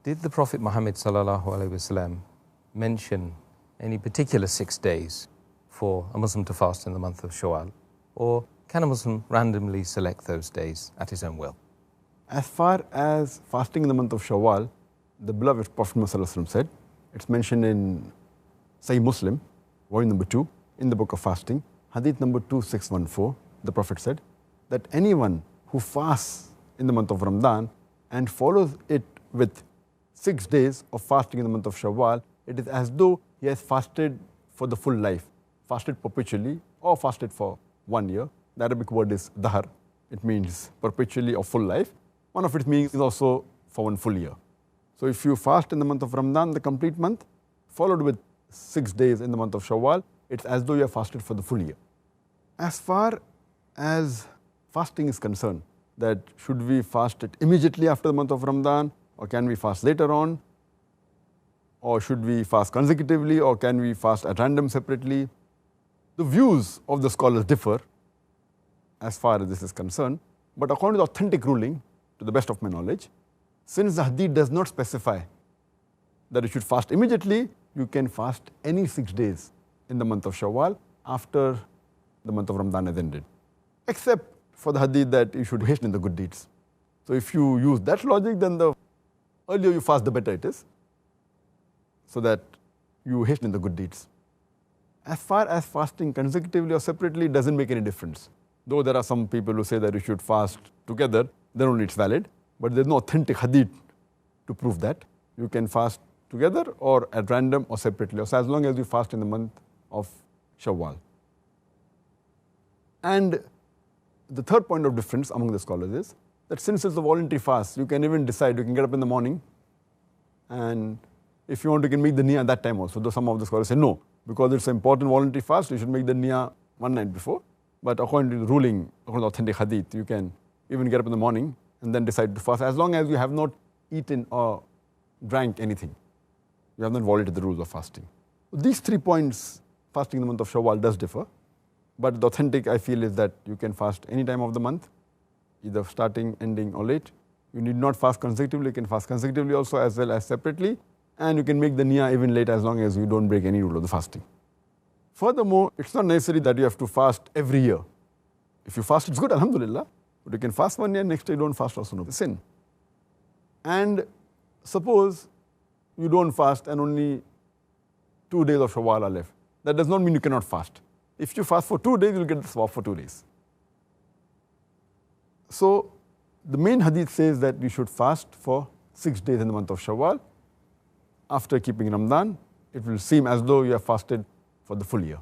Did the Prophet Muhammad ﷺ mention any particular 6 days for a Muslim to fast in the month of Shawwal? Or can a Muslim randomly select those days at his own will? As far as fasting in the month of Shawwal, the beloved Prophet Muhammad said, it's mentioned in Sahih Muslim, volume number 2, in the book of fasting, hadith number 2614, the Prophet said that anyone who fasts in the month of Ramadan and follows it with 6 days of fasting in the month of Shawwal, it is as though he has fasted for the full life, fasted perpetually or fasted for 1 year. The Arabic word is dahar. It means perpetually or full life. One of its meanings is also for 1 full year. So if you fast in the month of Ramadan, the complete month, followed with 6 days in the month of Shawwal, it's as though you have fasted for the full year. As far as fasting is concerned, that should we fast it immediately after the month of Ramadan, or can we fast later on, or should we fast consecutively, or can we fast at random separately? The views of the scholars differ as far as this is concerned, but according to the authentic ruling, to the best of my knowledge, since the hadith does not specify that you should fast immediately, you can fast any 6 days in the month of Shawwal after the month of Ramadan has ended, except for the hadith that you should hasten the good deeds. So if you use that logic, then the earlier you fast, the better it is, so that you hasten the good deeds. As far as fasting consecutively or separately, it doesn't make any difference. Though there are some people who say that you should fast together, then only it's valid, but there's no authentic hadith to prove that. You can fast together or at random or separately, so as long as you fast in the month of Shawwal. And the third point of difference among the scholars is that since it's a voluntary fast, you can even decide, you can get up in the morning, and if you want, you can make the niyyah at that time also. Though some of the scholars say no, because it's an important voluntary fast, you should make the niyyah one night before. But according to the ruling, according to authentic hadith, you can even get up in the morning and then decide to fast, as long as you have not eaten or drank anything. You have not violated the rules of fasting. These 3 points, fasting in the month of Shawwal does differ. But the authentic, I feel, is that you can fast any time of the month, either starting, ending, or late. You need not fast consecutively. You can fast consecutively also as well as separately. And you can make the niyyah even late, as long as you don't break any rule of the fasting. Furthermore, it's not necessary that you have to fast every year. If you fast, it's good, alhamdulillah. But you can fast 1 year, next day you don't fast, also no sin. And suppose you don't fast and only 2 days of Shawwal are left. That does not mean you cannot fast. If you fast for 2 days, you'll get the sawab for 2 days. So the main hadith says that you should fast for 6 days in the month of Shawwal. After keeping Ramadan, it will seem as though you have fasted for the full year.